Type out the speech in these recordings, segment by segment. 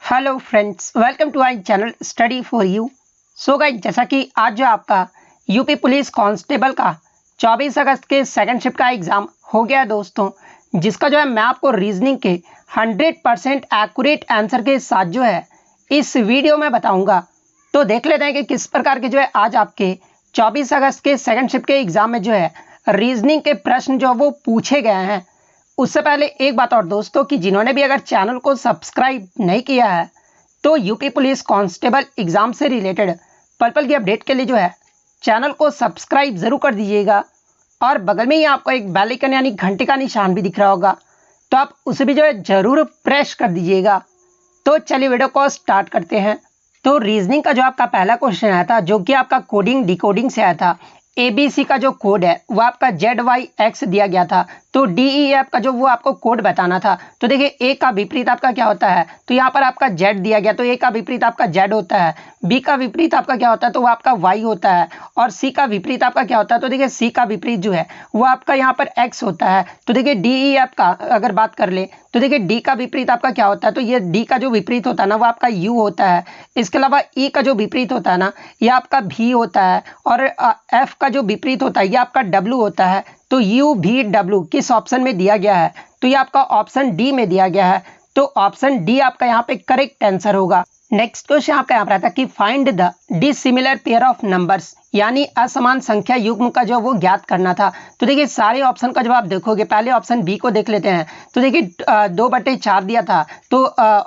Hello friends, welcome to our channel study for you. So guys, जैसा कि आज जो आपका यूपी पुलिस कांस्टेबल का 24 अगस्त के सेकंड शिफ्ट का एग्ज़ाम हो गया है दोस्तों, जिसका जो है मैं आपको रीजनिंग के 100% एक्यूरेट आंसर के साथ जो है इस वीडियो में बताऊंगा। तो देख लेते हैं कि किस प्रकार के जो है आज आपके 24 अगस्त के सेकंड शिफ्ट के एग्ज़ाम में जो है रीजनिंग के प्रश्न जो वो पूछे गए हैं। उससे पहले एक बात और दोस्तों, कि जिन्होंने भी अगर चैनल को सब्सक्राइब नहीं किया है तो यूपी पुलिस कांस्टेबल एग्ज़ाम से रिलेटेड पल की अपडेट के लिए जो है चैनल को सब्सक्राइब ज़रूर कर दीजिएगा। और बगल में ही आपको एक बेल आइकन यानी घंटे का निशान भी दिख रहा होगा, तो आप उसे भी जो है ज़रूर प्रेस कर दीजिएगा। तो चलिए वीडियो को स्टार्ट करते हैं। तो रीजनिंग का जो आपका पहला क्वेश्चन आया था, जो कि आपका कोडिंग डिकोडिंग से आया था। ABC का जो कोड है वो आपका ZYX दिया गया था, तो DEF का जो वो आपको कोड बताना था। तो देखिए, A का विपरीत आपका क्या होता है, तो यहाँ पर आपका Z दिया गया, तो A का विपरीत आपका Z होता है। B का विपरीत आपका क्या होता है, तो वो आपका Y होता है। और C का विपरीत आपका क्या होता है, तो देखिए C का विपरीत जो है वो आपका यहाँ पर X होता है। तो देखिए DEF का अगर बात कर ले तो देखिए D का विपरीत आपका क्या होता है, तो ये D का जो विपरीत होता है ना वो आपका U होता है। इसके अलावा E का जो विपरीत होता है ना ये आपका V होता है। और F का जो विपरीत होता है ये आपका W होता है। तो UVW किस ऑप्शन में दिया गया है, तो ये आपका ऑप्शन डी में दिया गया है। तो ऑप्शन डी आपका यहाँ पे करेक्ट आंसर होगा। नेक्स्ट क्वेश्चन आपका यहाँ पर आता है कि find the dissimilar pair of numbers, यानी असमान संख्या युग्म का जो वो ज्ञात करना था। तो देखिए सारे ऑप्शन का जवाब देखोगे, पहले ऑप्शन बी को देख लेते हैं। तो देखिए 2/4 दिया था, तो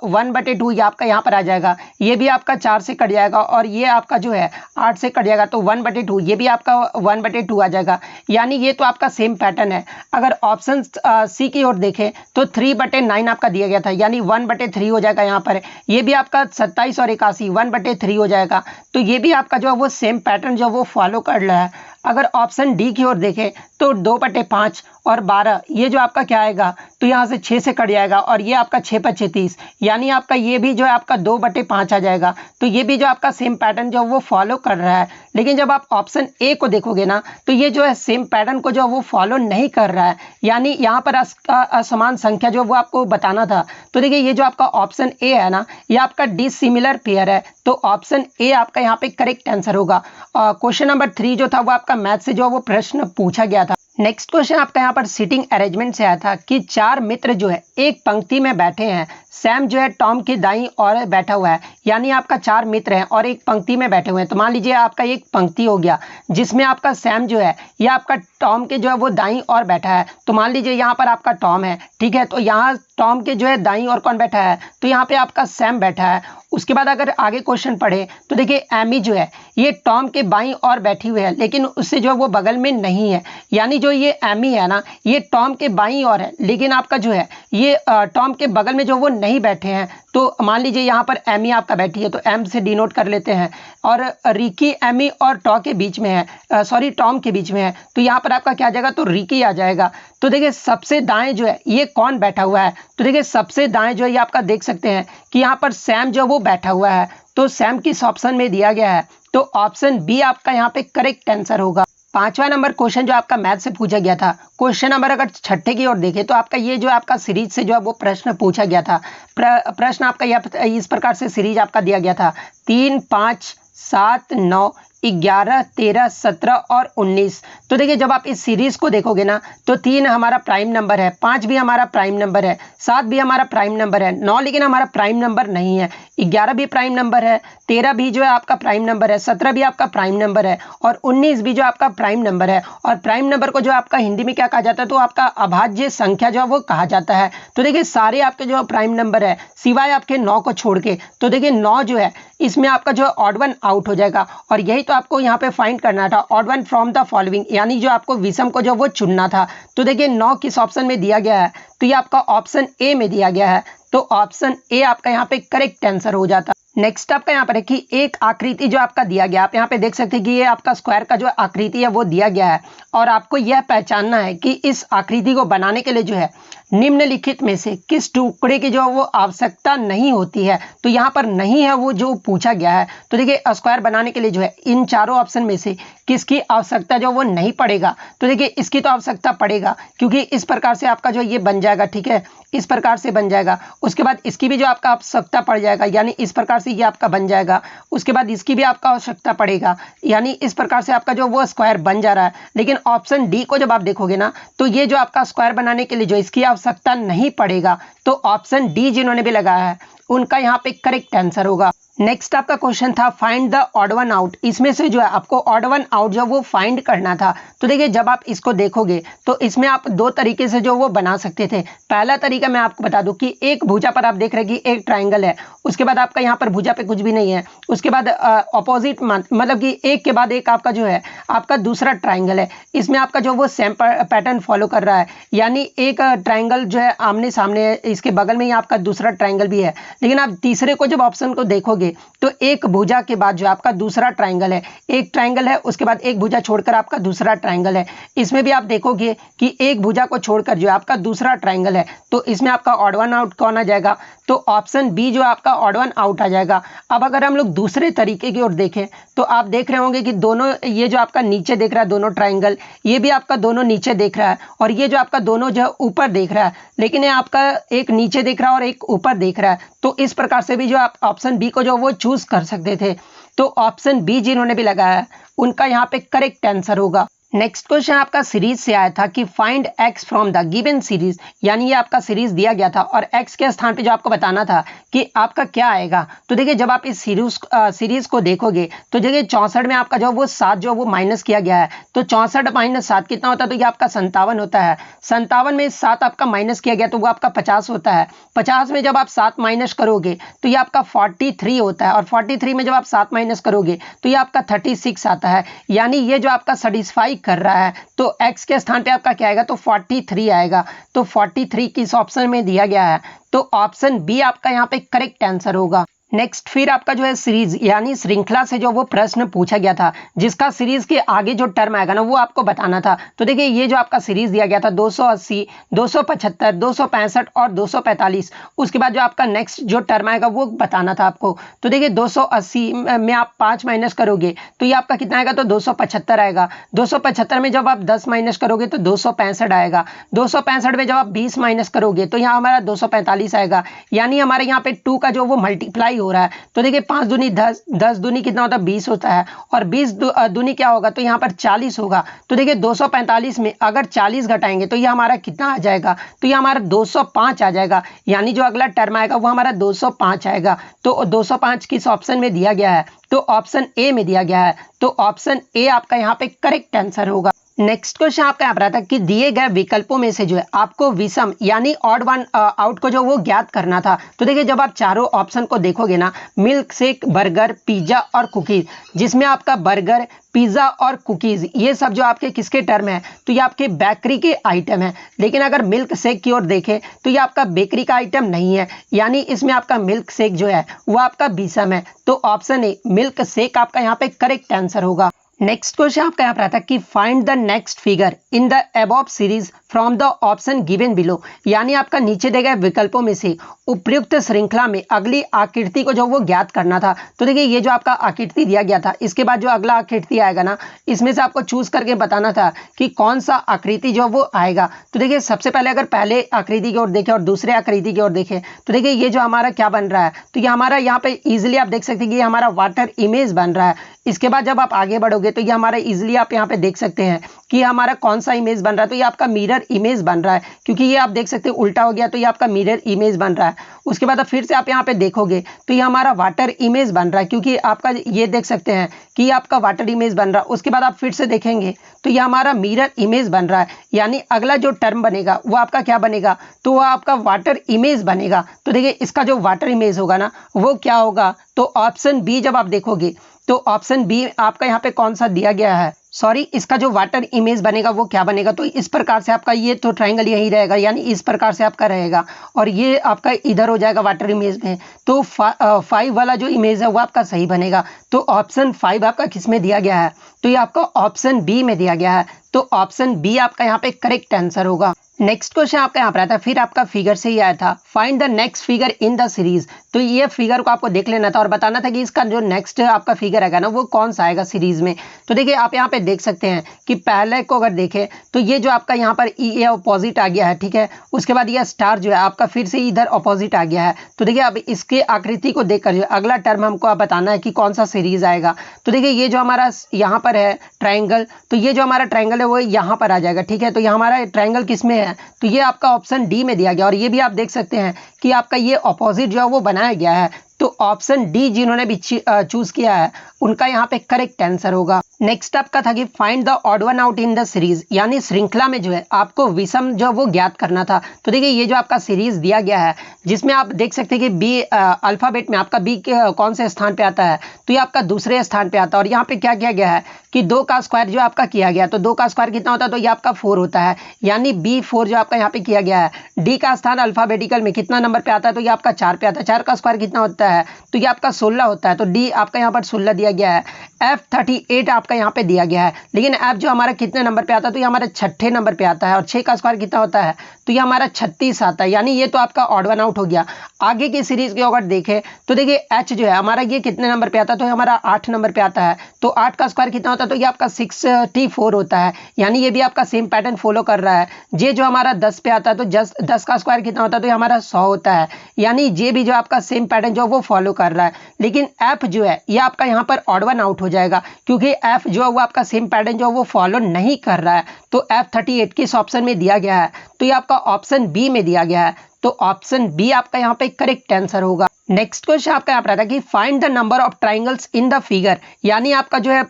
1/2 ये आपका यहाँ पर आ जाएगा। ये भी आपका 4 से कट जाएगा, और ये आपका जो है 8 से कट जाएगा, तो 1/2 ये भी आपका 1/2 आ जाएगा। यानी ये तो आपका सेम पैटर्न है। अगर ऑप्शन सी की ओर देखें तो 3/9 आपका दिया गया था, यानी 1/3 हो जाएगा यहाँ पर। ये भी आपका 27 और 81 1/3 हो जाएगा। तो ये भी आपका जो है वो सेम पैटर्न जो वो फॉलो कर रहा है। अगर ऑप्शन डी की ओर देखें तो 2/5 और 12 ये जो आपका क्या आएगा, तो यहाँ से 6 से कट जाएगा, और ये आपका 6/5 30, यानी आपका ये भी जो है आपका 2/5 आ जाएगा। तो ये भी जो आपका सेम पैटर्न जो वो फॉलो कर रहा है। लेकिन जब आप ऑप्शन ए को देखोगे ना तो ये जो है सेम पैटर्न को जो वो फॉलो नहीं कर रहा है, यानी यहाँ पर असमान संख्या जो वो आपको बताना था। तो देखिए ये जो आपका ऑप्शन ए है ना ये आपका डिसिमिलर पेयर है, तो ऑप्शन ए आपका यहाँ पे करेक्ट आंसर होगा। क्वेश्चन नंबर 3 जो था वो आपका मैथ से जो वो प्रश्न पूछा गया था। नेक्स्ट क्वेश्चन आपका यहाँ पर सीटिंग अरेंजमेंट से आया था कि 4 मित्र जो है एक पंक्ति में बैठे हैं। सैम जो है टॉम की दाईं ओर बैठा हुआ है, यानी आपका 4 मित्र हैं और एक पंक्ति में बैठे हुए हैं। तो मान लीजिए आपका एक पंक्ति हो गया जिसमें आपका सैम जो है ये आपका टॉम के जो है वो दाईं ओर बैठा है। तो मान लीजिए यहाँ पर आपका टॉम है, ठीक है, तो यहाँ टॉम के जो है दाईं ओर कौन बैठा है, तो यहाँ पे आपका सैम बैठा है। उसके बाद अगर आगे क्वेश्चन पढ़े तो देखिए एमी जो है ये टॉम के बाईं ओर बैठी हुई है, लेकिन उससे जो है वो बगल में नहीं है। यानी जो ये एमी है ना ये टॉम के बाईं ओर है, लेकिन आपका जो है ये टॉम के बगल में जो वो नहीं बैठे हैं। तो मान लीजिए यहाँ पर एमी आपका बैठी है, तो एम से डिनोट कर लेते हैं। और रिकी एमी और टॉ के बीच में है, सॉरी टॉम के बीच में है, तो यहाँ पर आपका क्या आ जाएगा, तो रिकी आ जाएगा। तो देखिए सबसे दाएं जो है ये कौन बैठा हुआ है, तो देखिए सबसे दाएं जो है ये आपका देख सकते हैं कि यहाँ पर सैम जो वो बैठा हुआ है। तो सैम किस ऑप्शन में दिया गया है, तो ऑप्शन बी आपका यहाँ पे करेक्ट आंसर होगा। 5वां नंबर क्वेश्चन जो आपका मैथ से पूछा गया था, क्वेश्चन नंबर अगर 6 की ओर देखें तो आपका ये जो आपका सीरीज से जो है वो प्रश्न पूछा गया था। प्रश्न आपका इस प्रकार से सीरीज आपका दिया गया था 3, 5, 7, 9, 11, 13, 17 और 19। तो देखिए जब आप इस सीरीज को देखोगे ना तो 3 हमारा प्राइम नंबर है, 5 भी हमारा प्राइम नंबर है, 7 भी हमारा प्राइम नंबर है, 9 लेकिन हमारा प्राइम नंबर नहीं है, 11 भी प्राइम नंबर है, 13 भी जो है आपका प्राइम नंबर है, 17 भी आपका प्राइम नंबर है, और 19 भी जो आपका प्राइम नंबर है। और प्राइम नंबर को जो आपका हिंदी में क्या कहा जाता है, तो आपका अभाज्य संख्या जो है वो कहा जाता है। तो देखिए सारे आपके जो प्राइम नंबर है सिवाय आपके 9 को छोड़ के, तो देखिए 9 जो है इसमें आपका जो ऑड वन आउट हो जाएगा। और यही तो आपको यहाँ पे फाइंड करना था, odd one from the following, यानी जो आपको विषम को जो वो चुनना था। तो देखिए 9 किस ऑप्शन में दिया गया है, तो ये आपका ऑप्शन ए में दिया गया है। तो ऑप्शन ए आपका यहाँ पे करेक्ट आंसर हो जाता। नेक्स्ट आपका यहाँ पर है कि एक आकृति जो आपका दिया गया, आप यहाँ पे देख सकते हैं कि ये आपका स्क्वायर का जो आकृति है वो दिया गया है, और आपको यह पहचानना है कि इस आकृति को बनाने के लिए जो है निम्नलिखित में से किस टुकड़े की जो वो आवश्यकता नहीं होती है। तो यहाँ पर नहीं है वो जो पूछा गया है। तो देखिए स्क्वायर बनाने के लिए जो है इन चारों ऑप्शन में से किसकी आवश्यकता जो वो नहीं पड़ेगा, तो देखिए इसकी तो आवश्यकता पड़ेगा, क्योंकि इस प्रकार से आपका जो ये बन जाएगा, ठीक है, इस प्रकार से बन जाएगा। उसके बाद इसकी भी जो आपका आवश्यकता पड़ जाएगा, यानी इस प्रकार से ये आपका बन जाएगा। उसके बाद इसकी भी आपका आवश्यकता पड़ेगा, यानी इस प्रकार से आपका जो वो स्क्वायर बन जा रहा है। लेकिन ऑप्शन डी को जब आप देखोगे ना, तो ये जो आपका स्क्वायर बनाने के लिए जो इसकी आवश्यकता नहीं पड़ेगा, तो ऑप्शन डी जिन्होंने भी लगाया है उनका यहाँ पे करेक्ट आंसर होगा। नेक्स्ट आपका क्वेश्चन था find the odd one out. इसमें से जो है आपको ऑड वन आउट जो वो फाइंड करना था। तो देखिए जब आप इसको देखोगे तो इसमें आप दो तरीके से जो वो बना सकते थे। पहला तरीका मैं आपको बता दूं कि एक भुजा पर आप देख रहे हैं कि एक ट्राइंगल है, उसके बाद आपका यहाँ पर भुजा पे कुछ भी नहीं है, उसके बाद ऑपोजिट मतलब कि एक के बाद एक आपका जो है आपका दूसरा ट्राइंगल है। इसमें आपका जो वो सेम पैटर्न फॉलो कर रहा है, यानी एक ट्राइंगल जो है आमने सामने है, इसके बगल में ही आपका दूसरा ट्राइंगल भी है। लेकिन आप तीसरे को जब ऑप्शन को देखोगे तो एक भुजा के बाद जो आपका दूसरा ट्राइंगल है, एक ट्राइंगल है, उसके बाद एक भुजा छोड़कर आपका दूसरा ट्राइंगल है। इसमें भी आप देखोगे कि एक भुजा को छोड़कर जो आपका दूसरा ट्राइंगल है, तो इसमें आपका ऑड वन आउट कौन आ जाएगा? तो ऑप्शन बी जो आपका ऑड वन आउट आ जाएगा। अब अगर हम लोग दूसरे तरीके की ओर देखें तो आप देख रहे होंगे कि दोनों, ये जो आपका नीचे देख रहा है दोनों ट्राइंगल, ये भी आपका दोनों नीचे देख रहा है, और ये जो आपका दोनों जो है ऊपर देख रहा है, लेकिन ये आपका एक नीचे देख रहा है और एक ऊपर देख रहा है। तो इस प्रकार से भी जो आप ऑप्शन बी को जो वो चूज कर सकते थे। तो ऑप्शन बी जिन्होंने भी लगाया है उनका यहाँ पे करेक्ट आंसर होगा। नेक्स्ट क्वेश्चन आपका सीरीज से आया था कि find x from the given series, यानी ये आपका सीरीज दिया गया था और एक्स के स्थान पे जो आपको बताना था कि आपका क्या आएगा। तो देखिए जब आप इस सीरीज को देखोगे तो देखिए 64 में आपका जो वो 7 जो वो माइनस किया गया है, तो 64 माइनस 7 कितना होता है? तो ये आपका 57 होता है। 57 में 7 आपका माइनस किया गया तो वो आपका 50 होता है। 50 में जब आप 7 माइनस करोगे तो ये आपका 43 होता है, और 43 में जब आप 7 माइनस करोगे तो ये आपका 36 आता है। यानी ये जो आपका सेटिस्फाई कर रहा है, तो x के स्थान पे आपका क्या आएगा? तो 43 आएगा। तो 43 किस ऑप्शन में दिया गया है? तो ऑप्शन बी आपका यहाँ पे करेक्ट आंसर होगा। नेक्स्ट फिर आपका जो है सीरीज यानी श्रृंखला से जो वो प्रश्न पूछा गया था, जिसका सीरीज के आगे जो टर्म आएगा ना वो आपको बताना था। तो देखिए ये जो आपका सीरीज दिया गया था 280, 275, 265 और 245, उसके बाद जो आपका नेक्स्ट जो टर्म आएगा वो बताना था आपको। तो देखिए 280 में आप 5 माइनस करोगे तो ये आपका कितना आएगा? तो 275 आएगा। 275 में जब आप 10 माइनस करोगे तो 265 आएगा। 265 में जब आप 20 माइनस करोगे तो यहाँ हमारा 245 आएगा। यानी हमारे यहाँ पे 2 का जो वो मल्टीप्लाई हो रहा है। तो देखिए 5 दूनी 10, 10 दूनी कितना होता है? 20 होता है, और 20 दूनी क्या होगा? तो यहाँ पर 40 होगा। तो देखिए 245 में अगर 40 घटाएंगे तो ये हमारा कितना आ जाएगा? तो ये हमारा 205 आ जाएगा। यानी जो अगला टर्म आएगा वो हमारा 205 आएगा। तो 205 किस ऑप्शन में दिया गया है? तो ऑप्शन ए में दिया गया है। तो ऑप्शन ए आपका यहाँ पे करेक्ट आंसर होगा। नेक्स्ट क्वेश्चन आपका यहाँ पर आता है कि दिए गए विकल्पों में से जो है आपको विषम यानी ऑड वन आउट को जो वो ज्ञात करना था। तो देखिए जब आप चारों ऑप्शन को देखोगे ना, मिल्क शेक, बर्गर, पिज्जा और कुकीज, जिसमें आपका बर्गर, पिज्जा और कुकीज ये सब जो आपके किसके टर्म है? तो ये आपके बेकरी के आइटम है। लेकिन अगर मिल्क शेक की ओर देखें तो ये आपका बेकरी का आइटम नहीं है, यानी इसमें आपका मिल्क शेक जो है वो आपका विषम है। तो ऑप्शन ए मिल्क शेक आपका यहाँ पे करेक्ट आंसर होगा। नेक्स्ट क्वेश्चन आपका यहाँ पर आता है कि find the next figure in the above series from the option given below, यानी आपका नीचे दिए गए विकल्पों में से उपयुक्त श्रृंखला में अगली आकृति को जो वो ज्ञात करना था। तो देखिए ये जो आपका आकृति दिया गया था, इसके बाद जो अगला आकृति आएगा ना, इसमें से आपको चूज करके बताना था कि कौन सा आकृति जो वो आएगा। तो देखिए सबसे पहले अगर पहले आकृति की ओर देखें और दूसरे आकृति की ओर देखें तो देखिए ये जो हमारा क्या बन रहा है? तो ये हमारा यहाँ पे इजिली आप देख सकते हैं कि ये हमारा वाटर इमेज बन रहा है। इसके बाद जब आप आगे बढ़ोगे तो ये हमारा इजिली आप यहाँ पे देख सकते हैं कि हमारा कौन सा इमेज बन रहा है? तो ये आपका मिरर इमेज बन रहा है, क्योंकि ये आप देख सकते हैं उल्टा हो गया, तो ये आपका मिरर इमेज बन रहा है। उसके बाद फिर से आप यहाँ पे देखोगे तो ये हमारा वाटर इमेज बन रहा है, क्योंकि आपका ये देख सकते हैं कि ये आपका वाटर इमेज बन रहा है। उसके बाद आप फिर से देखेंगे तो ये हमारा मिरर इमेज बन रहा है। यानी अगला जो टर्म बनेगा वो आपका क्या बनेगा? तो वो आपका वाटर इमेज बनेगा। तो देखिए इसका जो वाटर इमेज होगा ना वो क्या होगा? तो ऑप्शन बी जब आप देखोगे तो ऑप्शन बी आपका यहाँ पे कौन सा दिया गया है? सॉरी, इसका जो वाटर इमेज बनेगा वो क्या बनेगा? तो इस प्रकार से आपका ये तो ट्राइंगल यही रहेगा, यानी इस प्रकार से आपका रहेगा, और ये आपका इधर हो जाएगा वाटर इमेज में। तो 5 वाला जो इमेज है वो आपका सही बनेगा। तो ऑप्शन 5 आपका किस में दिया गया है? तो ये आपका ऑप्शन बी में दिया गया है। तो ऑप्शन बी आपका यहाँ पे करेक्ट आंसर होगा। नेक्स्ट क्वेश्चन आपका यहाँ पर आता है, फिर आपका फिगर से ही आया था, find the next figure in the series. तो ये फिगर को आपको देख लेना था और बताना था कि इसका जो नेक्स्ट आपका फिगर आएगा ना वो कौन सा आएगा सीरीज में। तो देखिए आप यहाँ पे देख सकते हैं कि पहले को अगर देखें तो ये जो आपका यहाँ पर ये अपोजिट आ गया है, ठीक है। उसके बाद ये स्टार जो है आपका फिर से इधर अपोजिट आ गया है। तो देखिए अब इसके आकृति को देखकर जो अगला टर्म हमको आप बताना है कि कौन सा सीरीज आएगा। तो देखिए ये जो हमारा यहाँ पर है ट्राइंगल, तो ये जो हमारा ट्राइंगल है वो यहाँ पर आ जाएगा, ठीक है। तो यहाँ हमारा ट्राइंगल किस में है, तो ये आपका ऑप्शन डी में दिया गया। और ये भी आप देख सकते हैं कि आपका ये अपोजिट जो है वो बनाया गया है। तो ऑप्शन डी जिन्होंने भी चूज किया है उनका यहाँ पे करेक्ट आंसर होगा। नेक्स्ट आपका था कि find the odd one out in the series, यानी श्रृंखला में जो है आपको विषम जो वो ज्ञात करना था। तो देखिए ये जो आपका सीरीज दिया गया है जिसमें आप देख सकते हैं कि बी अल्फाबेट में आपका बी कौन से स्थान पे आता है, तो ये आपका दूसरे स्थान पे आता है। और यहाँ पे क्या किया गया है कि 2 का स्क्वायर जो आपका किया गया, तो 2 का स्क्वायर कितना होता है, तो ये आपका 4 होता है, यानी B4 जो आपका यहाँ पे किया गया है। डी का स्थान अल्फाबेटिकल में कितना नंबर पे आता है, तो ये आपका 4 पे आता है। 4 का स्क्वायर कितना होता है, तो ये आपका 16 होता है। तो डी आपका यहाँ पर 16 दिया गया है। F38 आपका यहाँ पे दिया गया है, लेकिन F जो हमारा कितने नंबर पे आता है, तो ये हमारा 6ठे नंबर पे आता है। और 6 का स्क्वायर कितना होता है, तो ये हमारा 36 आता है, यानी ये तो आपका ऑड वन आउट हो गया। आगे की सीरीज की अगर देखें तो देखिए H जो है हमारा ये कितने नंबर पे आता है, तो हमारा 8 नंबर पे आता है। तो 8 का स्क्वायर कितना होता है, तो ये आपका 64 होता है, यानी ये भी आपका सेम पैटर्न फॉलो कर रहा है। जे जो हमारा 10 पे आता है, तो 10 का स्क्वायर कितना होता है, तो ये हमारा 100 होता है, यानी जे भी जो आपका सेम पैटर्न जो वो फॉलो कर रहा है। लेकिन F जो है ये आपका यहाँ पर ऑड वन आउट हो जाएगा, क्योंकि F जो है वो आपका सेम पैटर्न जो वो फॉलो नहीं कर रहा है। तो F38 किस ऑप्शन में दिया गया है, तो ये आपका ऑप्शन बी में दिया गया है। तो ऑप्शन बी आपका यहाँ पे करेक्ट आंसर होगा। नेक्स्ट क्वेश्चन आपका यहाँ पर आता है कि find the number of triangles in the figure, यानी आपका जो है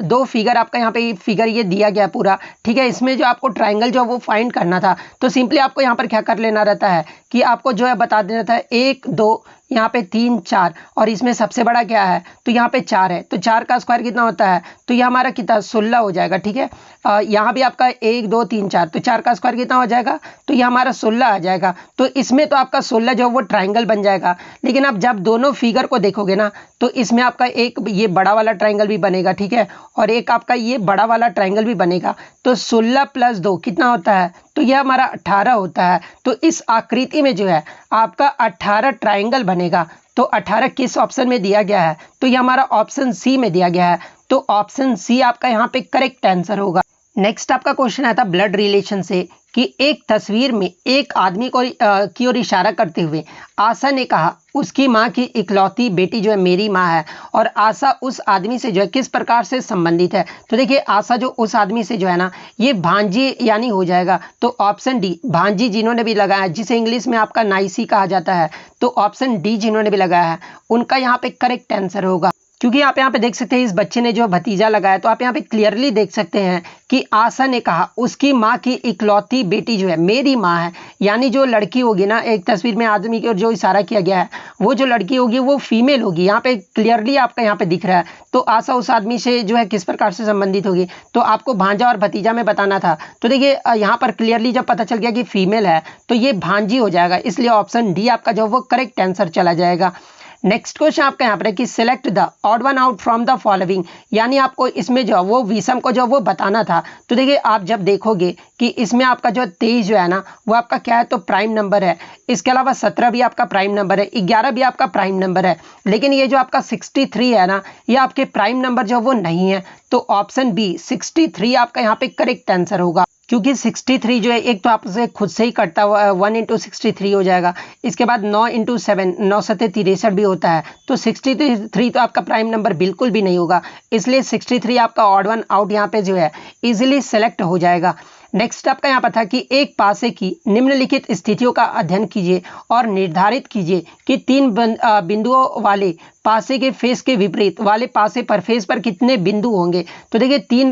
2 फिगर आपका यहाँ पे फिगर ये दिया गया पूरा, ठीक है। इसमें जो आपको ट्राइंगल जो वो फाइंड करना था, तो सिंपली आपको यहाँ पर क्या कर लेना रहता है कि आपको जो है बता देना था 1 2 यहाँ पे 3 4, और इसमें सबसे बड़ा क्या है, तो यहाँ पे 4 है। तो 4 का स्क्वायर कितना होता है, तो ये हमारा कितना 16 हो जाएगा, ठीक है। यहाँ भी आपका 1 2 3 4, तो 4 का स्क्वायर कितना हो जाएगा, तो ये हमारा 16 आ जाएगा। तो इसमें तो आपका 16 जो वो ट्राइंगल बन जाएगा। लेकिन आप जब दोनों फिगर को देखोगे ना, तो इसमें आपका एक ये बड़ा वाला ट्राइंगल भी बनेगा, ठीक है, और एक आपका ये बड़ा वाला ट्राइंगल भी बनेगा। तो 16 + 2 कितना होता है, तो यह हमारा 18 होता है। तो इस आकृति में जो है आपका 18 ट्राइंगल बनेगा। तो 18 किस ऑप्शन में दिया गया है, तो यह हमारा ऑप्शन सी में दिया गया है। तो ऑप्शन सी आपका यहाँ पे करेक्ट आंसर होगा। नेक्स्ट आपका क्वेश्चन आया था ब्लड रिलेशन से कि एक तस्वीर में एक आदमी को की ओर इशारा करते हुए आशा ने कहा उसकी माँ की इकलौती बेटी जो है मेरी माँ है, और आशा उस आदमी से जो है किस प्रकार से संबंधित है। तो देखिए आशा जो उस आदमी से जो है ना ये भांजी यानी हो जाएगा। तो ऑप्शन डी भांजी जिन्होंने भी लगाया है, जिसे इंग्लिश में आपका नाइसी कहा जाता है, तो ऑप्शन डी जिन्होंने भी लगाया है उनका यहाँ पे करेक्ट आंसर होगा। क्योंकि आप यहाँ पे देख सकते हैं इस बच्चे ने जो भतीजा लगाया, तो आप यहाँ पे क्लियरली देख सकते हैं कि आशा ने कहा उसकी माँ की इकलौती बेटी जो है मेरी माँ है, यानी जो लड़की होगी ना, एक तस्वीर में आदमी की ओर जो इशारा किया गया है वो जो लड़की होगी वो फीमेल होगी, यहाँ पे क्लियरली आपका यहाँ पे दिख रहा है। तो आशा उस आदमी से जो है किस प्रकार से संबंधित होगी, तो आपको भांजा और भतीजा में बताना था। तो देखिए यहाँ पर क्लियरली जब पता चल गया कि फीमेल है तो ये भांजी हो जाएगा, इसलिए ऑप्शन डी आपका जो वो करेक्ट आंसर चला जाएगा। नेक्स्ट क्वेश्चन आपका यहाँ पर है कि select the odd one out from the following, यानी आपको इसमें जो वो विषम को जो वो बताना था। तो देखिए आप जब देखोगे कि इसमें आपका जो 23 जो है ना वो आपका क्या है, तो प्राइम नंबर है। इसके अलावा 17 भी आपका प्राइम नंबर है, 11 भी आपका प्राइम नंबर है। लेकिन ये जो आपका 63 है ना ये आपके प्राइम नंबर जो वो नहीं है। तो ऑप्शन बी 63 आपका यहाँ पे करेक्ट आंसर होगा, क्योंकि 63 जो है एक तो आपसे खुद से ही कटता हुआ 1 × 63 हो जाएगा। इसके बाद 9 × 7 9 7 63 भी होता है। तो 63 तो आपका प्राइम नंबर बिल्कुल भी नहीं होगा, इसलिए 63 आपका ऑड वन आउट यहाँ पे जो है इजीली सेलेक्ट हो जाएगा। नेक्स्ट आपका यहाँ पर था कि एक पासे की निम्नलिखित स्थितियों का अध्ययन कीजिए और निर्धारित कीजिए कि 3 बिंदुओं वाले पासे के फेस के विपरीत वाले पासे पर फेस पर कितने बिंदु होंगे। तो देखिए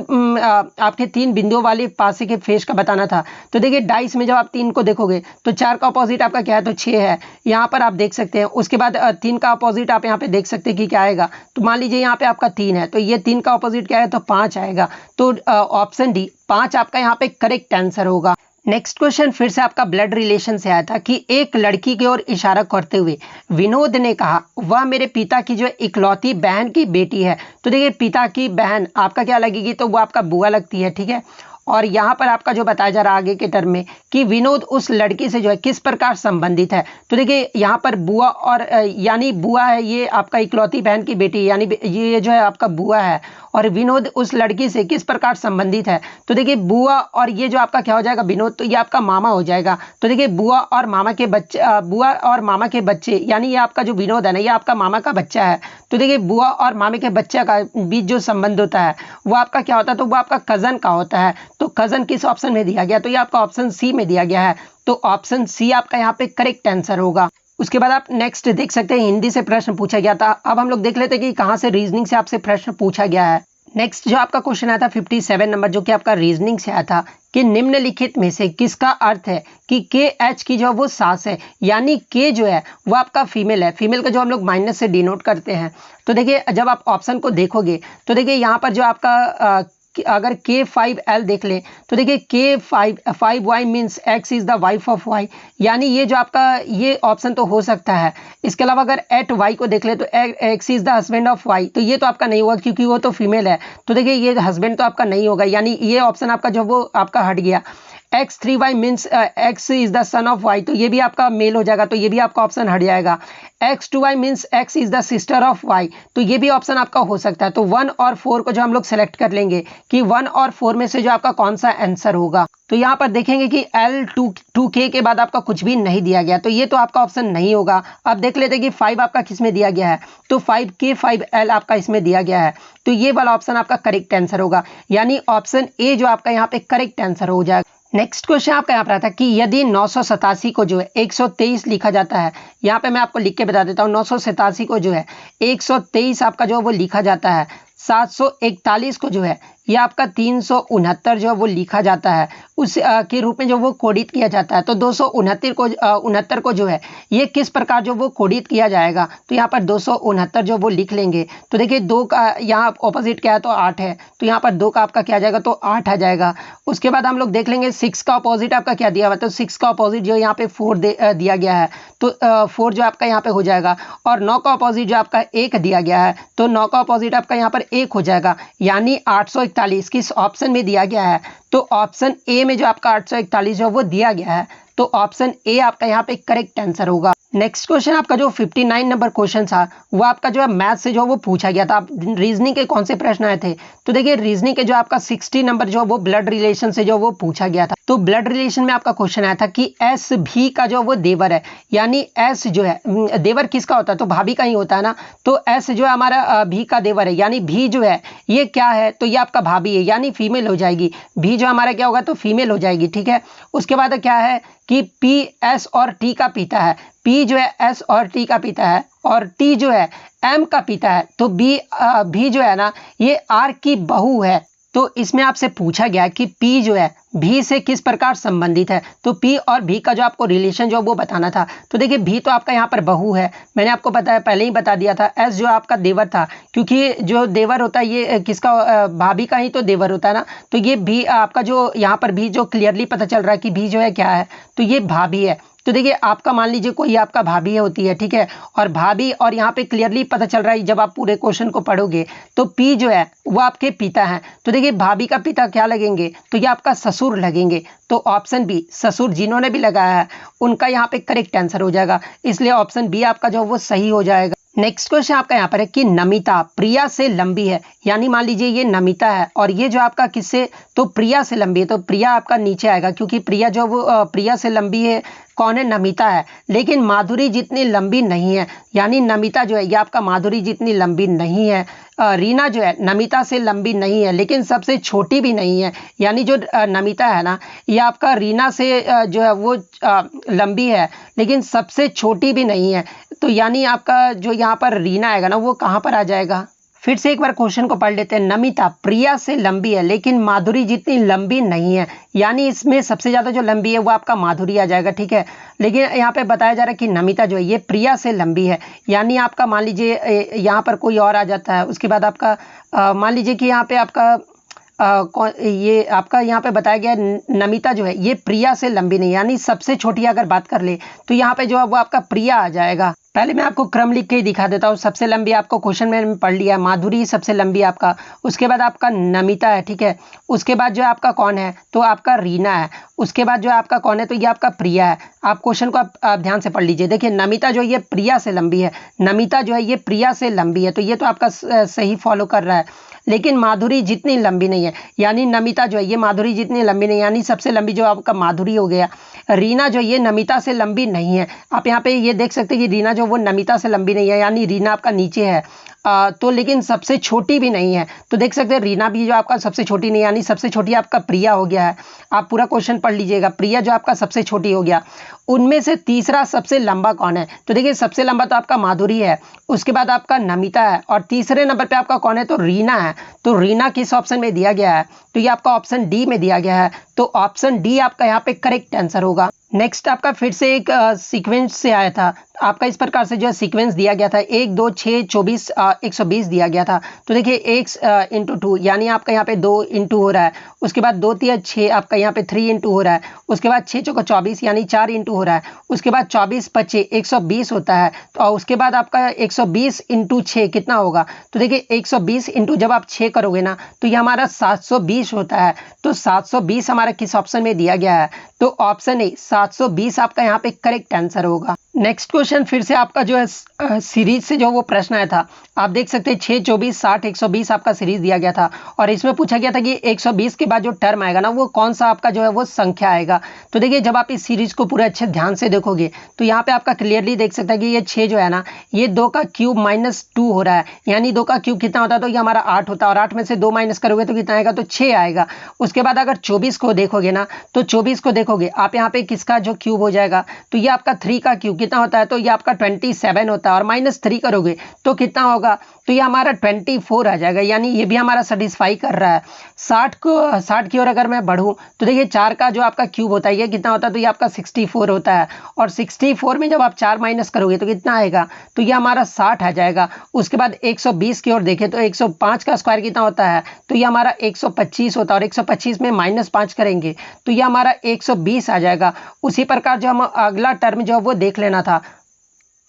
आपके 3 बिंदुओं वाले पासे के फेस का बताना था। तो देखिए डाइस में जब आप 3 को देखोगे तो 4 का अपोजिट आपका क्या है, तो 6 है, यहाँ पर आप देख सकते हैं। उसके बाद 3 का अपोजिट आप यहाँ पे देख सकते हैं कि क्या आएगा। तो मान लीजिए यहाँ पे आपका 3 है, तो ये 3 का अपोजिट क्या है, तो 5 आएगा। तो ऑप्शन डी 5 आपका यहाँ पे करेक्ट आंसर होगा। नेक्स्ट क्वेश्चन फिर से आपका ब्लड रिलेशन से आया था कि एक लड़की की ओर इशारा करते हुए विनोद ने कहा वह मेरे पिता की जो इकलौती बहन की बेटी है। तो देखिए पिता की बहन आपका क्या लगेगी, तो वो आपका बुआ लगती है, ठीक है। और यहाँ पर आपका जो बताया जा रहा है आगे के टर्म में कि विनोद उस लड़की से जो है किस प्रकार संबंधित है। तो देखिए यहाँ पर बुआ और यानी बुआ है, ये आपका इकलौती बहन की बेटी यानी ये जो है आपका बुआ है, और विनोद उस लड़की से किस प्रकार संबंधित है। तो देखिए बुआ और ये जो आपका क्या हो जाएगा विनोद, तो ये आपका मामा हो जाएगा। तो देखिए बुआ और मामा के बच्चे यानी ये आपका जो विनोद है ना, ये आपका मामा का बच्चा है। तो देखिए बुआ और मामे के बच्चे का बीच जो संबंध होता है वो आपका क्या होता है, तो वो आपका कजन का होता है। तो कजन किस ऑप्शन में दिया गया, तो ये आपका ऑप्शन सी में दिया गया है। तो ऑप्शन सी आपका यहाँ पे करेक्ट आंसर होगा। उसके बाद आप नेक्स्ट देख सकते हैं हिंदी से प्रश्न पूछा गया था। अब हम लोग देख लेते हैं कि कहाँ से रीजनिंग से आपसे प्रश्न पूछा गया है। नेक्स्ट जो आपका क्वेश्चन आया था 57 नंबर, जो कि आपका रीजनिंग से आया था कि निम्नलिखित में से किसका अर्थ है कि के एच की जो वो सास है, यानी के जो है वो आपका फीमेल है। फीमेल का जो हम लोग माइनस से डिनोट करते हैं। तो देखिए जब आप ऑप्शन को देखोगे तो देखिए यहाँ पर जो आपका अगर K5L देख ले तो देखिए K5Y means X is the wife of Y, यानी ये जो आपका ये ऑप्शन तो हो सकता है। इसके अलावा अगर एट Y को देख ले तो X is the husband of Y, तो ये तो आपका नहीं होगा क्योंकि वो तो फीमेल है। तो देखिए ये हस्बैंड तो आपका नहीं होगा, यानी ये ऑप्शन आपका जो वो आपका हट गया। X3Y means X is the son of Y, तो ये भी आपका मेल हो जाएगा, तो ये भी आपका ऑप्शन हट जाएगा। X2Y means X is the sister of Y, तो ये भी ऑप्शन आपका हो सकता है। तो 1 और 4 को जो हम लोग सेलेक्ट कर लेंगे कि 1 और 4 में से जो आपका कौन सा आंसर होगा। तो यहाँ पर देखेंगे कि L2K के बाद आपका कुछ भी नहीं दिया गया, तो ये तो आपका ऑप्शन नहीं होगा। अब देख लेते हैं कि 5 आपका किस में दिया गया है, तो 5K5L आपका इसमें दिया गया है। तो ये वाला ऑप्शन आपका करेक्ट आंसर होगा, यानी ऑप्शन ए जो आपका यहाँ पे करेक्ट आंसर हो जाएगा। नेक्स्ट क्वेश्चन आपका यहाँ पर आता है कि यदि 987 को जो है 123 लिखा जाता है, यहाँ पे मैं आपको लिख के बता देता हूँ। 987 को जो है 123 आपका जो वो लिखा जाता है, 741 को जो है ये आपका 369 जो है वो लिखा जाता है, उस के रूप में जो वो कोडित किया जाता है। तो 269 को जो है ये किस प्रकार जो वो कोडित किया जाएगा, तो यहाँ पर 269 जो वो लिख लेंगे। तो देखिए 2 का यहाँ ऑपोजिट क्या है, तो 8 है, तो यहाँ पर 2 का आपका क्या आ जाएगा, तो 8 आ जाएगा। उसके बाद हम लोग देख लेंगे 6 का अपोजिट आपका क्या दिया हुआ है, तो 6 का अपोजिट जो यहाँ पे 4 दिया गया है, तो 4 जो आपका यहाँ पे हो जाएगा। और 9 का अपोजिट जो आपका 1 दिया गया है, तो 9 का अपोजिट आपका यहाँ पर 1 हो जाएगा, यानी 841 किस ऑप्शन में दिया गया है, तो ऑप्शन ए में जो आपका 841 जो वो दिया गया है। तो ऑप्शन ए आपका यहाँ पे करेक्ट आंसर होगा। नेक्स्ट क्वेश्चन आपका जो 59 नंबर क्वेश्चन था वो आपका जो है मैथ से जो वो पूछा गया था। आप रीजनिंग के कौन से प्रश्न आए थे, तो देखिए रीजनिंग के जो आपका 60 नंबर जो वो ब्लड रिलेशन से जो वो पूछा गया था। तो ब्लड रिलेशन में आपका क्वेश्चन आया था कि एस भी का जो वो देवर है, यानी एस जो है देवर किसका होता है, तो भाभी का ही होता है ना। तो एस जो है हमारा भी का देवर है, यानी भी जो है ये क्या है, तो ये आपका भाभी है, यानी फीमेल हो जाएगी। भी जो हमारा क्या होगा, तो फीमेल हो जाएगी, ठीक है। उसके बाद क्या है कि पी एस और टी का पिता है, पी जो है एस और टी का पिता है, और टी जो है एम का पिता है। तो भी जो है ना ये आर की बहू है। तो इसमें आपसे पूछा गया कि पी जो है भी से किस प्रकार संबंधित है, तो पी और भी का जो आपको रिलेशन जो वो बताना था। तो देखिए भी तो आपका यहाँ पर बहू है, मैंने आपको बताया पहले ही बता दिया था। एस जो आपका देवर था, क्योंकि जो देवर होता है ये किसका, भाभी का ही तो देवर होता है ना। तो ये भी आपका जो यहाँ पर भी जो क्लियरली पता चल रहा है कि भी जो है क्या है, तो ये भाभी है। तो देखिए आपका मान लीजिए कोई आपका भाभी होती है, ठीक है, और भाभी और यहाँ पे क्लियरली पता चल रहा है जब आप पूरे क्वेश्चन को पढ़ोगे तो पी जो है वो आपके पिता हैं। तो देखिए भाभी का पिता क्या लगेंगे, तो ये आपका ससुर लगेंगे। तो ऑप्शन बी ससुर जिन्होंने भी लगाया है उनका यहाँ पे करेक्ट आंसर हो जाएगा, इसलिए ऑप्शन बी आपका जो वो सही हो जाएगा। नेक्स्ट क्वेश्चन आपका यहाँ पर है कि नमिता प्रिया से लंबी है, यानी मान लीजिए ये नमिता है और ये जो आपका किससे, तो प्रिया से लंबी है। तो प्रिया आपका नीचे आएगा क्योंकि प्रिया जो वो प्रिया से लंबी है, कौन है, नमिता है, लेकिन माधुरी जितनी लंबी नहीं है, यानी नमिता जो है ये आपका माधुरी जितनी लंबी नहीं है। रीना जो है नमिता से लंबी नहीं है लेकिन सबसे छोटी भी नहीं है, यानी जो नमिता है ना ये आपका रीना से जो है वो लंबी है लेकिन सबसे छोटी भी नहीं है। तो यानी आपका जो यहाँ पर रीना आएगा ना वो कहाँ पर आ जाएगा। फिर से एक बार क्वेश्चन को पढ़ लेते हैं। नमिता प्रिया से लंबी है लेकिन माधुरी जितनी लंबी नहीं है, यानी इसमें सबसे ज़्यादा जो लंबी है वो आपका माधुरी आ जाएगा, ठीक है। लेकिन यहाँ पे बताया जा रहा है कि नमिता जो है ये प्रिया से लंबी है, यानी आपका मान लीजिए यहाँ पर कोई और आ जाता है। उसके बाद आपका मान लीजिए कि यहाँ पे आपका ये आपका यहाँ पे बताया गया नमिता जो है ये प्रिया से लंबी नहीं, यानी सबसे छोटी अगर बात कर ले तो यहाँ पे जो है वो आपका प्रिया आ जाएगा। पहले मैं आपको क्रम लिख के ही दिखा देता हूँ। सबसे लंबी आपको क्वेश्चन में पढ़ लिया, माधुरी सबसे लंबी आपका, उसके बाद आपका नमिता है, ठीक है। उसके बाद जो आपका कौन है, तो आपका रीना है। उसके बाद जो आपका कौन है, तो ये आपका प्रिया है। आप क्वेश्चन को आप ध्यान से पढ़ लीजिए। देखिए नमिता जो है ये प्रिया से लंबी है, नमिता जो है ये प्रिया से लंबी है, तो ये तो आपका सही फॉलो कर रहा है। लेकिन माधुरी जितनी लंबी नहीं है, यानी नमिता जो है ये माधुरी जितनी लंबी नहीं, यानी सबसे लंबी जो आपका माधुरी हो गया। रीना जो ये नमिता से लंबी नहीं है। आप यहाँ पे ये देख सकते हैं कि रीना जो वो नमिता से लंबी नहीं है, यानी रीना आपका नीचे है। तो लेकिन सबसे छोटी भी नहीं है, तो देख सकते हैं रीना भी जो आपका सबसे छोटी नहीं, यानी सबसे छोटी आपका प्रिया हो गया है। आप पूरा क्वेश्चन पढ़ लीजिएगा, प्रिया जो आपका सबसे छोटी हो गया। उनमें से तीसरा सबसे लंबा कौन है, तो देखिए सबसे लंबा तो आपका माधुरी है, उसके बाद आपका नमिता है, और तीसरे नंबर पे आपका कौन है, तो रीना है। तो रीना किस ऑप्शन में दिया गया है, तो ये आपका ऑप्शन डी में दिया गया है। तो ऑप्शन डी आपका यहाँ पे करेक्ट आंसर होगा। नेक्स्ट आपका फिर से एक सीक्वेंस से आया था, आपका इस प्रकार से जो है सीक्वेंस दिया गया था 1 2 6 24 120 दिया गया था। तो देखिए 1 इंटू 2 यानी आपका यहाँ पे 2 इंटू हो रहा है, उसके बाद 2 3 6 आपका यहाँ पे 3 इंटू हो रहा है, उसके बाद 6 चौका 24 यानी 4 इंटू हो रहा है, उसके बाद 24 25 120 होता है। तो उसके बाद आपका 120 इंटू 6 कितना होगा, तो देखिए 120 इंटू जब आप 6 करोगे ना, तो ये हमारा 720 होता है। तो 720 हमारा किस ऑप्शन में दिया गया है, तो ऑप्शन ए 720 आपका यहाँ पे करेक्ट आंसर होगा। नेक्स्ट क्वेश्चन फिर से आपका जो है सीरीज से जो वो प्रश्न आया था, आप देख सकते हैं 6 24 60 120 आपका सीरीज दिया गया था, और इसमें पूछा गया था कि 120 के बाद जो टर्म आएगा ना, वो कौन सा आपका जो है वो संख्या आएगा। तो देखिए जब आप इस सीरीज को पूरे अच्छे ध्यान से देखोगे, तो यहाँ पे आपका क्लियरली देख सकता है कि ये 6 जो है ना, ये 2 का क्यूब -2 हो रहा है, यानी 2 का क्यूब कितना होता है, तो ये हमारा 8 होता है, और 8 में से 2 माइनस करोगे तो कितना आएगा, तो 6 आएगा। उसके बाद अगर 24 को देखोगे ना, तो 24 को देखोगे आप यहाँ पे किसका जो क्यूब हो जाएगा, तो ये आपका 3 का क्यूब कितना होता है, तो ये आपका 27 होता है, और -3 करोगे तो कितना होगा, तो ये हमारा 24 आ जाएगा, यानी ये भी हमारा सेटिस्फाई कर रहा है। 60 की ओर अगर मैं बढ़ूं, तो देखिए 4 का जो आपका क्यूब होता है ये कितना होता है, तो ये आपका 64 होता है, और 64 में जब आप 4 माइनस करोगे तो कितना आएगा, तो ये हमारा 60 आ जाएगा। उसके बाद 120 की ओर देखें तो 105 का स्क्वायर कितना होता है, तो ये हमारा 125 होता है, और 125 में -5 करेंगे तो ये हमारा 120 आ जाएगा। उसी प्रकार जो हम अगला टर्म जो है वो देख लेना था,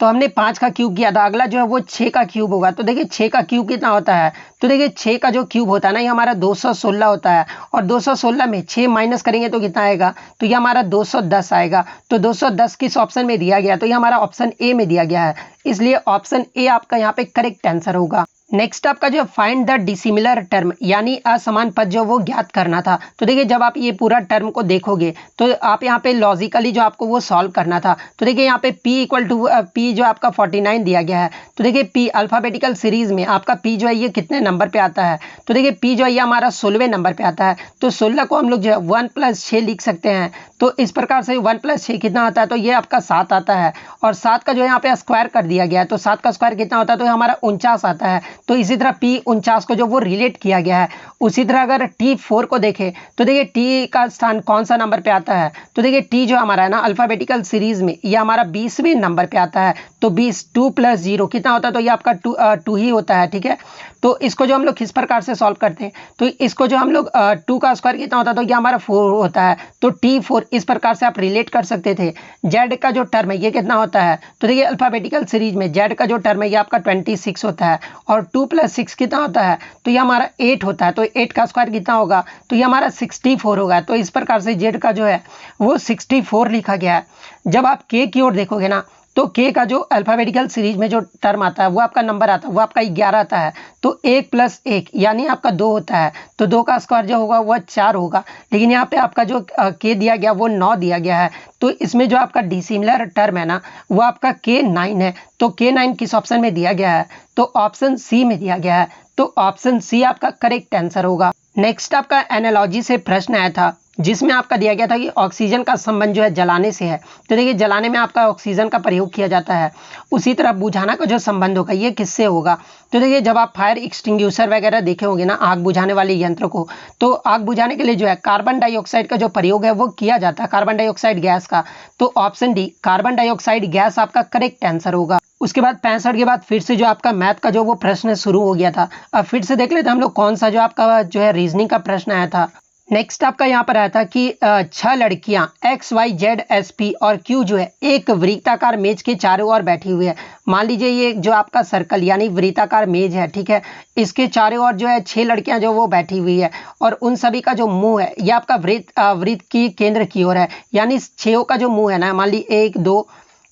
तो हमने 5 का क्यूब किया था, अगला जो है वो 6 का क्यूब होगा। तो देखिए 6 का क्यूब कितना होता है, तो देखिए 6 का जो क्यूब होता है ना, ये हमारा 216 होता है, और 216 में 6 माइनस करेंगे तो कितना आएगा, तो ये हमारा 210 आएगा। तो 210 किस ऑप्शन में दिया गया, तो ये हमारा ऑप्शन ए में दिया गया है, इसलिए ऑप्शन ए आपका यहाँ पे करेक्ट आंसर होगा। नेक्स्ट आपका जो फाइंड द डिसिमिलर टर्म, यानी असमान पद जो वो ज्ञात करना था। तो देखिए जब आप ये पूरा टर्म को देखोगे, तो आप यहाँ पे लॉजिकली जो आपको वो सॉल्व करना था। तो देखिए यहाँ पे p इक्वल टू p जो आपका 49 दिया गया है, तो देखिए p अल्फाबेटिकल सीरीज में आपका p जो है ये कितने नंबर पे आता है, तो देखिए p जो है ये हमारा 16वें नंबर पे आता है। तो 16 को हम लोग जो है 1 + 6 लिख सकते हैं। तो इस प्रकार से 1 + 6 कितना आता है, तो ये आपका 7 आता है, और 7 का जो है यहाँ पे स्क्वायर कर दिया गया है, तो 7 का स्क्वायर कितना होता है, तो हमारा 49 आता है। तो इसी तरह p 49 को जो वो रिलेट किया गया है। उसी तरह अगर t4 को देखें, तो देखिए t का स्थान कौन सा नंबर पे आता है, तो देखिए t जो हमारा है ना अल्फाबेटिकल सीरीज में, ये हमारा 20वें नंबर पे आता है। तो 20 2 + 0 कितना होता है, तो ये आपका 2 ही होता है, ठीक है। तो इसको जो हम लोग किस प्रकार से सॉल्व करते हैं, तो इसको जो हम लोग 2 का स्क्वायर कितना होता है, तो ये हमारा 4 होता है। तो t4 इस प्रकार से आप रिलेट कर सकते थे। z का जो टर्म है ये कितना होता है, तो देखिए अल्फाबेटिकल सीरीज में z का जो टर्म है ये आपका 26 होता है, और 2 + 6 कितना होता है, तो ये हमारा 8 होता है। तो 8 का स्क्वायर कितना होगा, तो ये हमारा 64 होगा। तो इस प्रकार से z का जो है वो 64 लिखा गया है। जब आप k की ओर देखोगे ना, तो k का जो अल्फाबेटिकल सीरीज में जो टर्म आता है वो आपका नंबर आता है, वो आपका 11 आता है। तो 1 + 1 यानी आपका 2 होता है, तो 2 का स्क्वायर जो होगा वह 4 होगा। लेकिन यहाँ पे आपका जो k दिया गया वो 9 दिया गया है। तो इसमें जो आपका डिसिमिलर टर्म है ना, वो आपका k9 है। तो k9 किस ऑप्शन में दिया गया है, तो ऑप्शन सी में दिया गया है। तो ऑप्शन सी आपका करेक्ट आंसर होगा। नेक्स्ट आपका एनालॉजी से प्रश्न आया था, जिसमें आपका दिया गया था कि ऑक्सीजन का संबंध जो है जलाने से है। तो देखिए जलाने में आपका ऑक्सीजन का प्रयोग किया जाता है। उसी तरह बुझाना का जो संबंध होगा ये किससे होगा, तो देखिए जब आप फायर एक्सटिंग्विशर वगैरह देखे होंगे ना, आग बुझाने वाले यंत्र को, तो आग बुझाने के लिए जो है कार्बन डाइऑक्साइड का जो प्रयोग है वो किया जाता है, कार्बन डाइऑक्साइड गैस का। तो option D carbon dioxide gas आपका करेक्ट आंसर होगा। उसके बाद 65 के बाद फिर से जो आपका मैथ का जो वो प्रश्न शुरू हो गया था। अब फिर से देख लेते हैं हम लोग कौन सा जो आपका जो है रीजनिंग का प्रश्न आया था। नेक्स्ट आपका यहाँ पर आया था कि 6 लड़कियां X Y Z S P और क्यू जो है एक वृत्ताकार मेज के चारों ओर बैठी हुई है। मान लीजिए ये जो आपका सर्कल यानी वृत्ताकार मेज है, ठीक है, इसके चारों ओर जो है 6 लड़कियां जो वो बैठी हुई है और उन सभी का जो मुंह है ये आपका वृत्त की केंद्र की ओर है। यानी 6 का जो मुंह है ना, मान ली 1 2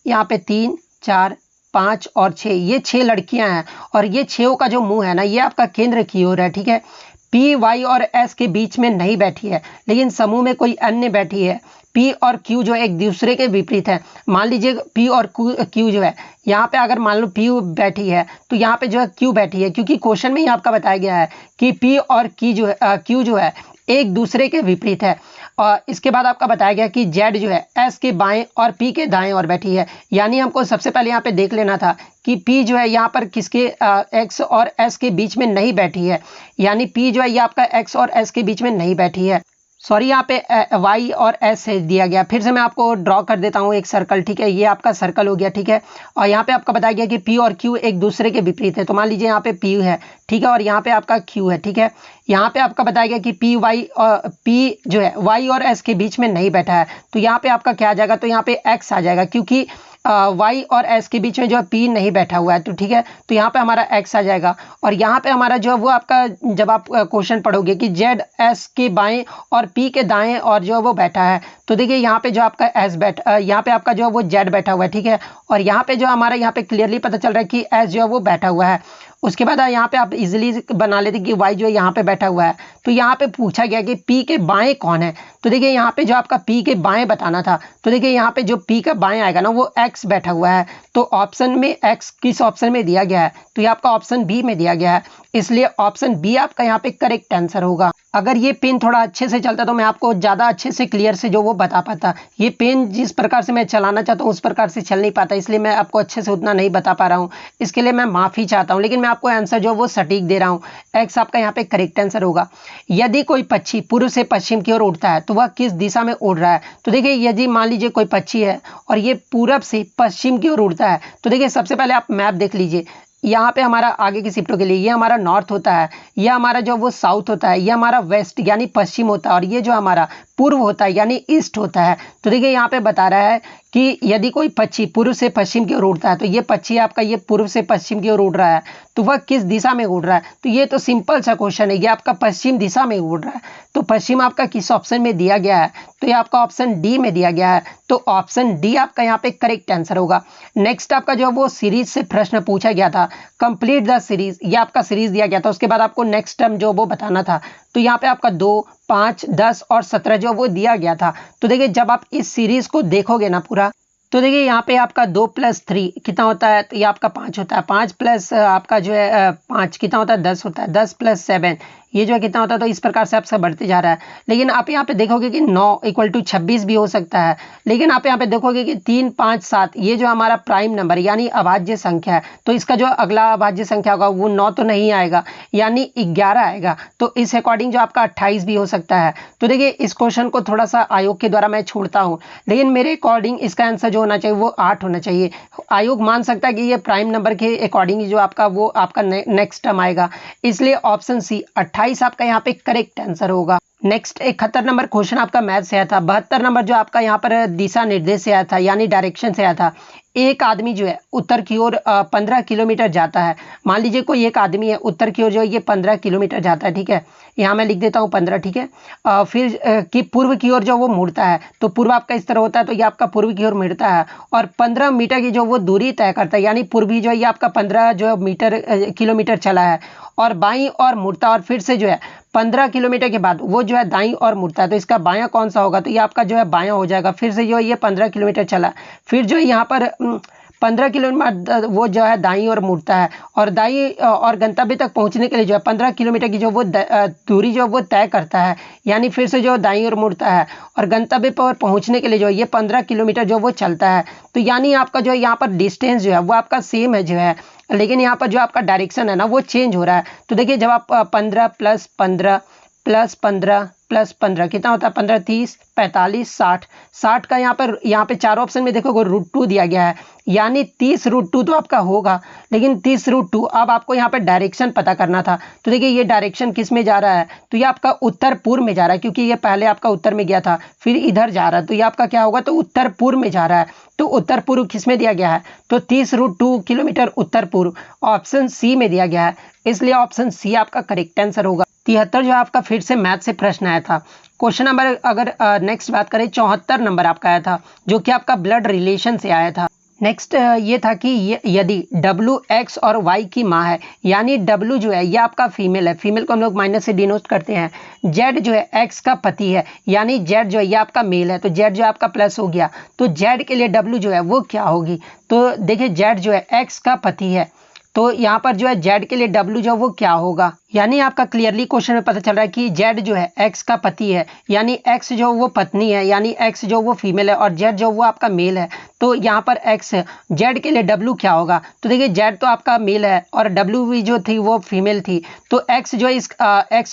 यहाँ पे 3 4 5 और 6, ये 6 लड़कियां हैं और ये 6 का जो मुंह है ना ये आपका केंद्र की ओर है, ठीक है। पी वाई और एस के बीच में नहीं बैठी है, लेकिन समूह में कोई अन्य बैठी है। पी और क्यू जो एक दूसरे के विपरीत है। मान लीजिए पी और क्यू जो है, यहाँ पे अगर मान लो पी बैठी है तो यहाँ पे जो है क्यू बैठी है, क्योंकि क्वेश्चन में ही आपका बताया गया है कि पी और क्यू जो है एक दूसरे के विपरीत है। और इसके बाद आपका बताया गया कि जेड जो है एस के बाएं और पी के दाएं ओर बैठी है। यानी हमको सबसे पहले यहाँ पे देख लेना था कि पी जो है यहाँ पर किसके एक्स और एस के बीच में नहीं बैठी है। यानी पी जो है ये आपका एक्स और एस के बीच में नहीं बैठी है। सॉरी, यहाँ पे वाई और एस से दिया गया। फिर से मैं आपको ड्रॉ कर देता हूँ एक सर्कल, ठीक है, ये आपका सर्कल हो गया, ठीक है। और यहाँ पे आपका बताया गया कि पी और क्यू एक दूसरे के विपरीत है। तो मान लीजिए यहाँ पे पी है, ठीक है, और यहाँ पे आपका क्यू है, ठीक है। यहाँ पे आपका बताया गया कि पी वाई और पी जो है वाई और एस के बीच में नहीं बैठा है। तो यहाँ पे आपका क्या आ जाएगा, तो यहाँ पे एक्स आ जाएगा, क्योंकि वाई और एस के बीच में जो है पी नहीं बैठा हुआ है, तो ठीक है, तो यहाँ पे हमारा एक्स आ जाएगा। और यहाँ पे हमारा जो है वो आपका, जब आप क्वेश्चन पढ़ोगे कि जेड एस के बाएं और पी के दाएं और जो है वो बैठा है, तो देखिए यहाँ पे जो आपका एस यहाँ पे आपका जो है वो जेड बैठा हुआ है, ठीक है। और यहाँ पे जो हमारा यहाँ पे क्लियरली पता चल रहा है कि एस जो है वो बैठा हुआ है। उसके बाद यहाँ पे आप इजीली बना लेते कि वाई जो है यहाँ पे बैठा हुआ है। तो यहाँ पे पूछा गया कि पी के बाएं कौन है, तो देखिए यहाँ पे जो आपका पी के बाएं बताना था, तो देखिए यहाँ पे जो पी का बाएं आएगा ना वो एक्स बैठा हुआ है। तो ऑप्शन में एक्स किस ऑप्शन में दिया गया है, तो ये आपका ऑप्शन बी में दिया गया है, इसलिए ऑप्शन बी आपका यहाँ पे करेक्ट आंसर होगा। अगर ये पेन थोड़ा अच्छे से चलता तो मैं आपको ज़्यादा अच्छे से क्लियर से जो वो बता पाता। ये पेन जिस प्रकार से मैं चलाना चाहता हूँ उस प्रकार से चल नहीं पाता, इसलिए मैं आपको अच्छे से उतना नहीं बता पा रहा हूँ। इसके लिए मैं माफ़ी चाहता हूँ, लेकिन मैं आपको आंसर जो वो सटीक दे रहा हूँ। एक्स आपका यहाँ पे करेक्ट आंसर होगा। यदि कोई पक्षी पूर्व से पश्चिम की ओर उड़ता है तो वह किस दिशा में उड़ रहा है। तो देखिए यदि मान लीजिए कोई पक्षी है और ये पूरब से पश्चिम की ओर उड़ता है, तो देखिए सबसे पहले आप मैप देख लीजिए। यहाँ पे हमारा आगे की शिफ्टों के लिए ये हमारा नॉर्थ होता है, ये हमारा जो वो साउथ होता है, ये हमारा वेस्ट यानी पश्चिम होता है, और ये जो हमारा पूर्व होता है यानी ईस्ट होता है। तो देखिए यहाँ पे बता रहा है कि यदि कोई पक्षी पूर्व से पश्चिम की ओर उड़ता है, तो ये पक्षी आपका ये पूर्व से पश्चिम की ओर उड़ रहा है, तो वह किस दिशा में उड़ रहा है। तो ये तो सिंपल सा क्वेश्चन है, ये आपका पश्चिम दिशा में उड़ रहा है। तो पश्चिम आपका किस ऑप्शन में दिया गया है, तो ये आपका ऑप्शन डी में दिया गया है। तो ऑप्शन डी आपका यहाँ पे करेक्ट आंसर होगा। नेक्स्ट आपका जो वो सीरीज से प्रश्न पूछा गया था, कंप्लीट द सीरीज, ये आपका सीरीज दिया गया था। उसके बाद आपको नेक्स्ट टर्म जो वो बताना था, तो यहाँ पे आपका 2 5 10 और 17 जो वो दिया गया था। तो देखिए जब आप इस सीरीज को देखोगे ना पूरा, तो देखिए यहाँ पे आपका 2 + 3 कितना होता है, तो ये आपका 5 होता है। 5 प्लस आपका जो है 5 कितना होता है, 10 होता है। 10 + 7 ये जो है कितना होता है। तो इस प्रकार से आपसे बढ़ते जा रहा है। लेकिन आप यहाँ पे देखोगे कि 9 = 26 भी हो सकता है। लेकिन आप यहाँ पे देखोगे कि 3 5 7 ये जो हमारा प्राइम नंबर यानी अभाज्य संख्या है, तो इसका जो अगला अभाज्य संख्या होगा वो 9 तो नहीं आएगा, यानी 11 आएगा। तो इस अकॉर्डिंग जो आपका 28 भी हो सकता है। तो देखिए इस क्वेश्चन को थोड़ा सा आयोग के द्वारा मैं छोड़ता हूँ, लेकिन मेरे अकॉर्डिंग इसका आंसर जो होना चाहिए वो 8 होना चाहिए। आयोग मान सकता है कि ये प्राइम नंबर के अकॉर्डिंग जो आपका वो आपका नेक्स्ट टर्म आएगा, इसलिए ऑप्शन सी 28 आपका यहाँ पे करेक्ट आंसर होगा। नेक्स्ट 71 नंबर क्वेश्चन आपका मैथ से आया था। 72 नंबर जो आपका यहाँ पर दिशा निर्देश से आया था यानी डायरेक्शन से आया था। एक आदमी जो है उत्तर की ओर 15 किलोमीटर जाता है। मान लीजिए कोई एक आदमी है उत्तर की ओर जो है ये 15 किलोमीटर जाता है, ठीक है, यहाँ मैं लिख देता हूँ 15, ठीक है। फिर कि पूर्व की ओर जो वो मुड़ता है, तो पूर्व आपका इस तरह होता है, तो ये आपका पूर्व की ओर मुड़ता है और 15 मीटर की जो वो दूरी तय करता है, यानी पूर्वी जो है ये आपका 15 जो किलोमीटर चला है और बाईं और मुड़ता, और फिर से जो है 15 किलोमीटर के बाद वो जो है दाईं और मुड़ता है। तो इसका बायां कौन सा होगा, तो ये आपका जो है बायां हो जाएगा। फिर से जो है ये 15 किलोमीटर चला, फिर जो है यहाँ पर 15 किलोमीटर वो जो है दाईं और मुड़ता है, और दाईं और गंतव्य तक पहुंचने के लिए जो है 15 किलोमीटर की जो वो दूरी जो वो तय करता है, यानी फिर से जो दाईं और मुड़ता है और गंतव्य पर पहुंचने के लिए जो है ये 15 किलोमीटर जो वो चलता है। तो यानी आपका जो है यहाँ पर डिस्टेंस जो है वो आपका सेम है जो है, लेकिन यहाँ पर जो आपका डायरेक्शन है ना वो चेंज हो रहा है। तो देखिए जब आप 15 + 15 प्लस 15 कितना होता है 15 30 45 60 60 का यहाँ पे चार ऑप्शन में देखोगे √2 दिया गया है, यानी 30 √2 तो आपका होगा। लेकिन 30 √2 अब आपको यहाँ पे डायरेक्शन पता करना था। तो देखिए ये डायरेक्शन किस में जा रहा है, तो ये आपका उत्तर पूर्व में जा रहा है, क्योंकि ये पहले आपका उत्तर में गया था फिर इधर जा रहा है, तो ये आपका क्या होगा, तो उत्तर पूर्व में जा रहा है। तो उत्तर पूर्व किस में दिया गया है, तो 30 √2 किलोमीटर उत्तर पूर्व ऑप्शन सी में दिया गया है, इसलिए ऑप्शन सी आपका करेक्ट आंसर होगा। 73 जो आपका फिर से मैथ से प्रश्न आया था। क्वेश्चन नंबर अगर नेक्स्ट बात करें 74 नंबर आपका आया था, जो कि आपका ब्लड रिलेशन से आया था। नेक्स्ट ये था कि यदि W X और Y की माँ है, यानी W जो है ये आपका फीमेल है, फीमेल को हम लोग माइनस से डिनोट करते हैं। Z जो है X का पति है, यानी Z जो है ये आपका मेल है, तो Z जो है आपका प्लस हो गया। तो Z के लिए W जो है वो क्या होगी, तो देखिए Z जो है X का पति है, तो यहाँ पर जो है Z के लिए W जो वो क्या होगा, यानी आपका क्लियरली क्वेश्चन में पता चल रहा है कि Z जो है X का पति है, यानी X जो वो पत्नी है, यानी X जो वो फीमेल है और Z जो वो आपका मेल है। तो यहाँ पर X Z के लिए W क्या होगा, तो देखिए Z तो आपका मेल है और W भी जो थी वो फीमेल थी, तो X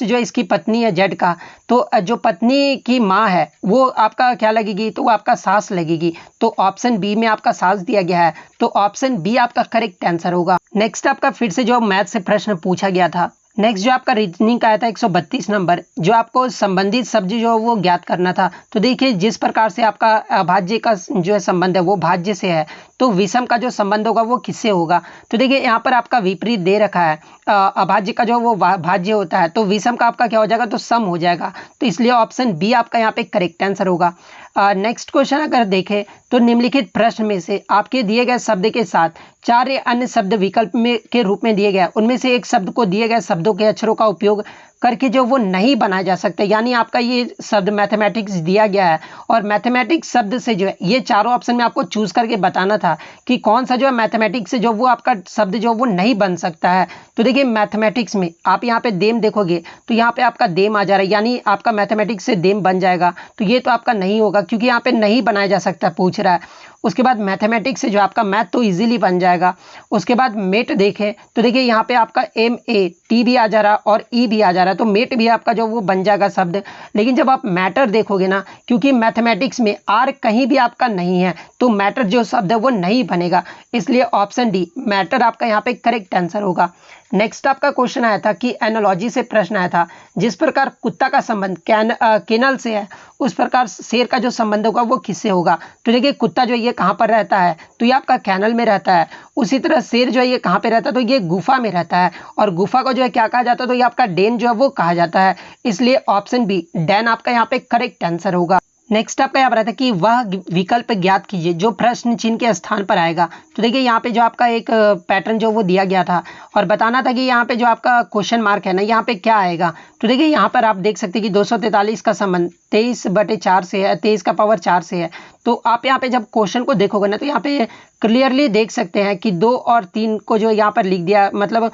जो इसकी पत्नी है Z का, तो जो पत्नी की माँ है वो आपका क्या लगेगी, तो वो आपका सास लगेगी। तो ऑप्शन बी में आपका सास दिया गया है, तो ऑप्शन बी आपका करेक्ट आंसर होगा। नेक्स्ट आपका फिर से जो मैथ से प्रश्न पूछा गया था, नेक्स्ट जो आपका रीजनिंग का आया था 132 नंबर, जो आपको संबंधित शब्द जो वो ज्ञात करना था। तो देखिए जिस प्रकार से आपका अभाज्य का जो है संबंध है वो भाज्य से है, तो विषम का जो संबंध होगा वो किससे होगा, तो देखिए यहाँ पर आपका विपरीत दे रखा है, अभाज्य का जो वो भाज्य होता है, तो विषम का आपका क्या हो जाएगा, तो सम हो जाएगा। तो इसलिए ऑप्शन बी आपका यहाँ पे करेक्ट आंसर होगा। नेक्स्ट क्वेश्चन अगर देखें तो निम्नलिखित प्रश्न में से आपके दिए गए शब्द के साथ 4 अन्य शब्द विकल्प में के रूप में दिए गए, उनमें से एक शब्द को दिए गए शब्दों के अक्षरों का उपयोग करके जो वो नहीं बनाया जा सकता, यानी आपका ये शब्द मैथमेटिक्स दिया गया है और मैथमेटिक्स शब्द से जो है ये चारों ऑप्शन में आपको चूज करके बताना था कि कौन सा जो है मैथमेटिक्स से जो वो आपका शब्द जो वो नहीं बन सकता है। तो देखिए मैथमेटिक्स में आप यहाँ पे देम देखोगे तो यहाँ पे आपका देम आ जा रहा है, यानी आपका मैथमेटिक्स से देम बन जाएगा, तो ये तो आपका नहीं होगा क्योंकि यहाँ पे नहीं बनाया जा सकता पूछ रहा है। उसके बाद मैथमेटिक्स से जो आपका मैथ तो इजीली बन जाएगा। उसके बाद मेट देखें तो देखिए यहाँ पे आपका MAT भी आ जा रहा और E भी आ जा रहा है, तो मेट भी आपका जो वो बन जाएगा शब्द। लेकिन जब आप मैटर देखोगे ना, क्योंकि मैथमेटिक्स में R कहीं भी आपका नहीं है, तो मैटर जो शब्द है वो नहीं बनेगा, इसलिए ऑप्शन डी मैटर आपका यहाँ पे करेक्ट आंसर होगा। नेक्स्ट आपका क्वेश्चन आया था कि एनालॉजी से प्रश्न आया था, जिस प्रकार कुत्ता का संबंध केनल से है उस प्रकार शेर का जो संबंध होगा वो किससे होगा। तो देखिए कुत्ता जो ये कहाँ पर रहता है, तो ये आपका कैनल में रहता है। उसी तरह शेर जो है ये कहाँ पे रहता है, तो ये गुफा में रहता है, और गुफा को जो है क्या कहा जाता है, तो ये आपका डेन जो है वो कहा जाता है, इसलिए ऑप्शन बी डेन आपका यहाँ पे करेक्ट आंसर होगा। नेक्स्ट आपका यहाँ पर आता है कि वह विकल्प ज्ञात कीजिए जो प्रश्न चिन्ह के स्थान पर आएगा। तो देखिए यहाँ पे जो आपका एक पैटर्न जो वो दिया गया था और बताना था कि यहाँ पे जो आपका क्वेश्चन मार्क है ना यहाँ पे क्या आएगा। तो देखिए यहाँ पर आप देख सकते हैं कि 243 का संबंध 23/4 से है, 23 का पावर 4 से है। तो आप यहाँ पे जब क्वेश्चन को देखोगे ना तो यहाँ पे क्लियरली देख सकते हैं कि 2 और 3 को जो यहाँ पर लिख दिया, मतलब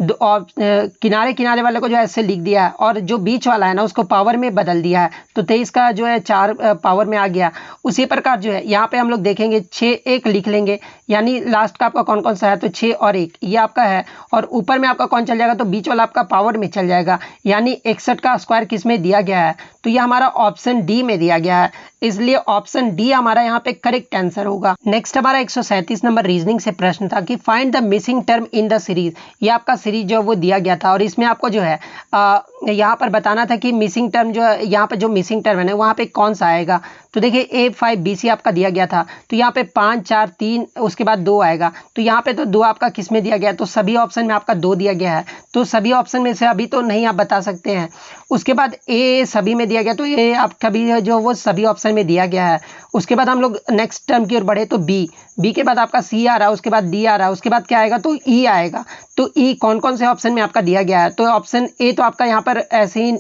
किनारे किनारे वाले को जो ऐसे लिख दिया है और जो बीच वाला है ना उसको पावर में बदल दिया है, तो 23 का जो है 4 पावर में आ गया। उसी प्रकार जो है यहाँ पे हम लोग देखेंगे 6 1 लिख लेंगे, यानी लास्ट का आपका कौन कौन सा है, तो 6 और 1 ये आपका है, और ऊपर में आपका कौन चल जाएगा, तो बीच वाला आपका पावर में चल जाएगा, यानी 61 का स्क्वायर किस में दिया गया है, तो ये हमारा ऑप्शन डी में दिया गया है, इसलिए ऑप्शन डी हमारा यहाँ पे करेक्ट आंसर होगा। नेक्स्ट हमारा 137 नंबर रीजनिंग से प्रश्न था कि find the missing term in the series. ये आपका सीरीज जो वो दिया गया था और इसमें आपको जो है यहाँ पर बताना था कि मिसिंग टर्म जो है, यहाँ पे जो मिसिंग टर्म है ना वहाँ पे कौन सा आएगा। तो देखिए A5BC आपका दिया गया था, तो यहाँ पे 5 4 3 उसके बाद 2 आएगा, तो यहाँ पे तो 2 आपका किस में दिया गया है, तो सभी ऑप्शन में आपका 2 दिया गया है, तो सभी ऑप्शन में से अभी तो नहीं आप बता सकते हैं। उसके बाद A सभी में दिया गया, तो ये आपका भी जो वो सभी ऑप्शन में दिया गया है। उसके बाद हम लोग नेक्स्ट टर्म की ओर बढ़े तो बी के बाद आपका C आ रहा है, उसके बाद D आ रहा है, उसके बाद क्या आएगा, तो E आएगा। तो E कौन कौन से ऑप्शन में आपका दिया गया है, तो ऑप्शन A तो आपका यहाँ पर ऐसे ही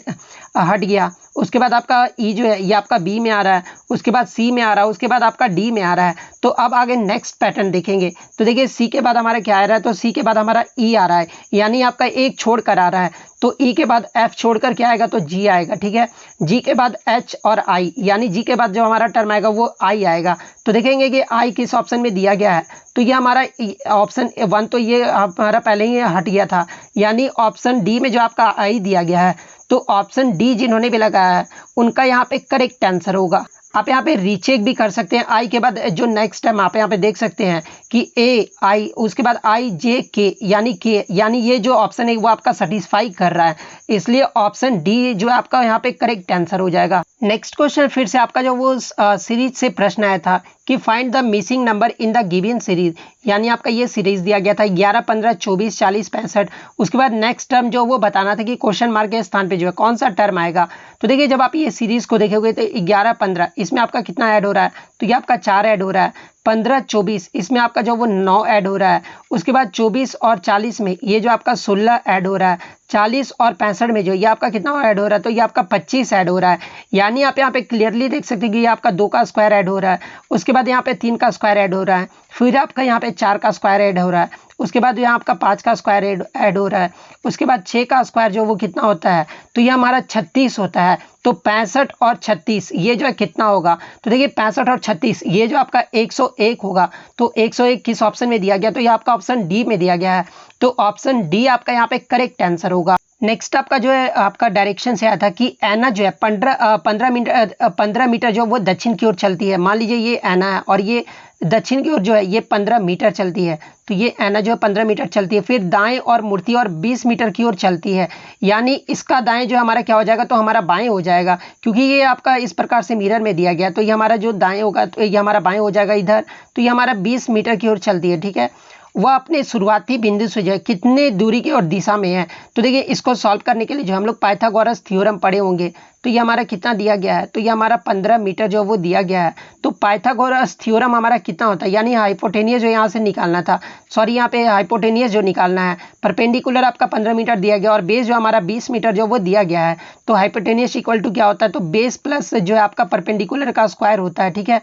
हट गया। उसके बाद आपका E जो है ये आपका B में आ रहा है, उसके बाद C में आ रहा है, उसके बाद आपका D में आ रहा है। तो अब आगे नेक्स्ट पैटर्न देखेंगे तो देखिए C के बाद हमारा क्या आ रहा है, तो C के बाद हमारा E आ रहा है, यानी आपका एक छोड़ कर आ रहा है, तो E के बाद F छोड़कर क्या आएगा, तो G आएगा, ठीक है। G के बाद H और I, यानी G के बाद जो हमारा टर्म आएगा वो I आएगा। तो देखेंगे कि I किस ऑप्शन में दिया गया है, तो ये हमारा ऑप्शन 1 तो ये हमारा पहले ही हट गया था, यानी ऑप्शन डी में जो आपका I दिया गया है। तो ऑप्शन डी जिन्होंने भी लगाया है उनका यहाँ पे करेक्ट आंसर होगा। आप यहाँ पे रीचेक भी कर सकते हैं। आई के बाद जो नेक्स्ट टाइम आप यहाँ पे देख सकते हैं कि ए आई, उसके बाद आई जे के, यानी ये जो ऑप्शन है वो आपका सेटिस्फाई कर रहा है, इसलिए ऑप्शन डी जो है आपका यहाँ पे करेक्ट आंसर हो जाएगा। नेक्स्ट क्वेश्चन फिर से आपका जो वो सीरीज से प्रश्न आया था कि find the missing number in the given series, यानी आपका ये सीरीज दिया गया था 11, 15, 24, 40, 65। उसके बाद नेक्स्ट टर्म जो वो बताना था कि क्वेश्चन मार्क के स्थान पे जो है कौन सा टर्म आएगा। तो देखिए जब आप ये सीरीज को देखोगे तो 11, 15 इसमें आपका कितना ऐड हो रहा है, तो ये आपका 4 ऐड हो रहा है। 15, 24 इसमें आपका जो वो 9 ऐड हो रहा है। उसके बाद 24 और 40 में ये जो आपका 16 ऐड हो रहा है। 40 और 65 में जो ये आपका कितना ऐड हो रहा है, तो ये आपका 25 ऐड हो रहा है। यानी आप यहाँ पे क्लियरली देख सकते हैं कि ये आपका 2 का स्क्वायर ऐड हो रहा है। उसके बाद यहाँ पे 3 का स्क्वायर ऐड हो रहा है। फिर आपका यहाँ पे 4 का स्क्वायर ऐड हो रहा है। उसके बाद यहाँ आपका 5 का स्क्वायर ऐड हो रहा है। उसके बाद 6 का स्क्वायर जो वो कितना होता है, तो ये हमारा 36 होता है। तो 65 और 36 ये जो है कितना होगा, तो देखिए 65 और 36 ये जो आपका 101 होगा। तो 101 किस ऑप्शन में दिया गया, तो ये आपका ऑप्शन डी में दिया गया है। तो ऑप्शन डी आपका यहाँ पे करेक्ट आंसर होगा। नेक्स्ट आपका जो है आपका डायरेक्शन से आया था कि ऐना जो है 15 मीटर जो वो दक्षिण की ओर चलती है। मान लीजिए ये ऐना है और ये दक्षिण की ओर जो है ये 15 मीटर चलती है। तो ये ऐना जो है 15 मीटर चलती है। फिर दाएं और मूर्ति और 20 मीटर की ओर चलती है। यानी इसका दाएं जो हमारा क्या हो जाएगा, तो हमारा बाएं हो जाएगा, क्योंकि ये आपका इस प्रकार से मिरर में दिया गया। तो ये हमारा जो दाएं होगा तो ये हमारा बाएं हो जाएगा इधर। तो ये हमारा 20 मीटर की ओर चलती है, ठीक है। वह अपने शुरुआती बिंदु से जो है कितने दूरी की और दिशा में है। तो देखिए इसको सॉल्व करने के लिए जो हम लोग पाइथागोरस थ्योरम पढ़े होंगे, तो ये हमारा कितना दिया गया है, तो ये हमारा 15 मीटर जो वो दिया गया है। तो पाइथागोरस थ्योरम हमारा कितना होता है, यानी हाइपोटेनियस जो यहाँ से निकालना था, सॉरी यहाँ पे हाइपोटेनियस जो निकालना है, परपेंडिकुलर आपका 15 मीटर दिया गया और बेस जो हमारा 20 मीटर जो वो दिया गया है। तो हाइपोटेनियस इक्वल टू क्या होता है, तो बेस प्लस जो है आपका परपेंडिकुलर का स्क्वायर होता है, ठीक है।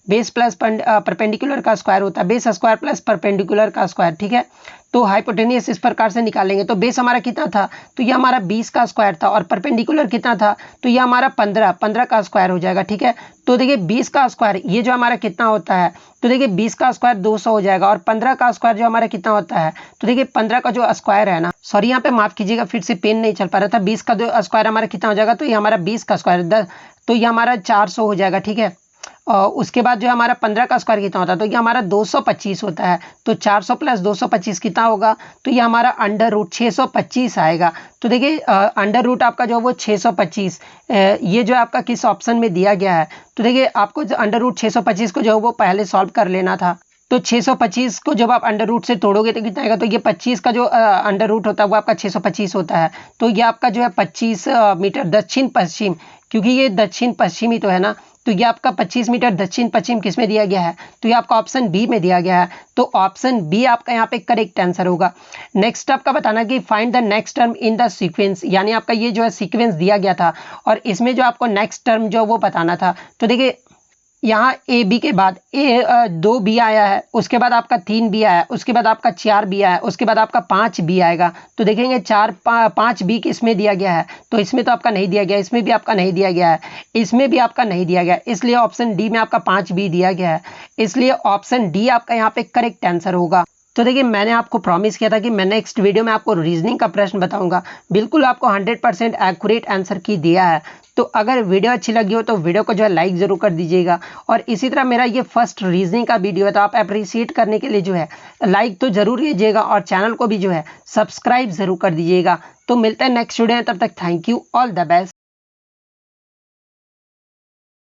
बेस प्लस परपेंडिकुलर का स्क्वायर होता है, बेस स्क्वायर प्लस परपेंडिकुलर का स्क्वायर, ठीक है। तो हाइपोटेनियस इस प्रकार से निकालेंगे। तो बेस हमारा कितना था, तो ये हमारा 20 का स्क्वायर था और परपेंडिकुलर कितना था, तो ये हमारा 15 का स्क्वायर हो जाएगा, ठीक है। तो देखिए 20 का स्क्वायर ये जो हमारा कितना होता है, तो देखिए 20 का स्क्वायर 200 हो जाएगा और 15 का स्क्वायर जो हमारा कितना होता है, तो देखिए 15 का जो स्क्वायर है ना, सॉरी यहाँ पे माफ कीजिएगा फिर से पेन नहीं चल पा रहा था। 20 का जो स्क्वायर हमारा कितना हो जाएगा, तो ये हमारा 20 का स्क्वायर 10, तो ये हमारा 400 हो जाएगा, ठीक है। उसके बाद जो हमारा 15 का स्क्वायर कितना होता है, तो ये हमारा 225 होता है। तो 400 प्लस 225 कितना होगा, तो ये हमारा अंडर रूट 625 आएगा। तो देखिए अंडर रूट आपका जो वो 625 ये जो आपका किस ऑप्शन में दिया गया है, तो देखिए आपको अंडर रूट 625 को जो वो पहले सॉल्व कर लेना था। तो 625 को जब आप अंडर रूट से तोड़ोगे तो कितना आएगा, तो ये 25 का जो अंडर रूट होता है वो आपका 625 होता है। तो ये आपका जो है 25 मीटर दक्षिण पश्चिम, क्योंकि ये दक्षिण पश्चिम ही तो है ना, तो ये आपका 25 मीटर दक्षिण पश्चिम किस में दिया गया है, तो ये आपका ऑप्शन बी में दिया गया है। तो ऑप्शन बी आपका यहाँ पे करेक्ट आंसर होगा। नेक्स्ट आपका बताना कि find the next term in the sequence, यानी आपका ये जो है सीक्वेंस दिया गया था और इसमें जो आपको नेक्स्ट टर्म जो वो बताना था। तो देखिए यहाँ ए बी के बाद 2 बी आया है, उसके बाद आपका 3 बी आया है, उसके बाद आपका 4 बी आया है, उसके बाद आपका 5 बी आएगा। तो देखेंगे 5 बी किसमें दिया गया है, तो इसमें तो आपका नहीं दिया गया, इसमें भी आपका नहीं दिया गया है, इसमें भी आपका नहीं दिया गया, इसलिए ऑप्शन डी में आपका 5 बी दिया गया है। इसलिए ऑप्शन डी आपका यहाँ पे करेक्ट आंसर होगा। तो देखिए मैंने आपको प्रॉमिस किया था कि मैं नेक्स्ट वीडियो में आपको रीजनिंग का प्रश्न बताऊंगा, बिल्कुल आपको 100% एक्यूरेट आंसर की दिया है। तो अगर वीडियो अच्छी लगी हो तो वीडियो को जो है लाइक ज़रूर कर दीजिएगा और इसी तरह मेरा ये फर्स्ट रीजनिंग का वीडियो है तो आप अप्रिशिएट करने के लिए जो है लाइक तो ज़रूर कीजिएगा और चैनल को भी जो है सब्सक्राइब ज़रूर कर दीजिएगा। तो मिलते हैं नेक्स्ट वीडियो में, तब तक thank you, all the best.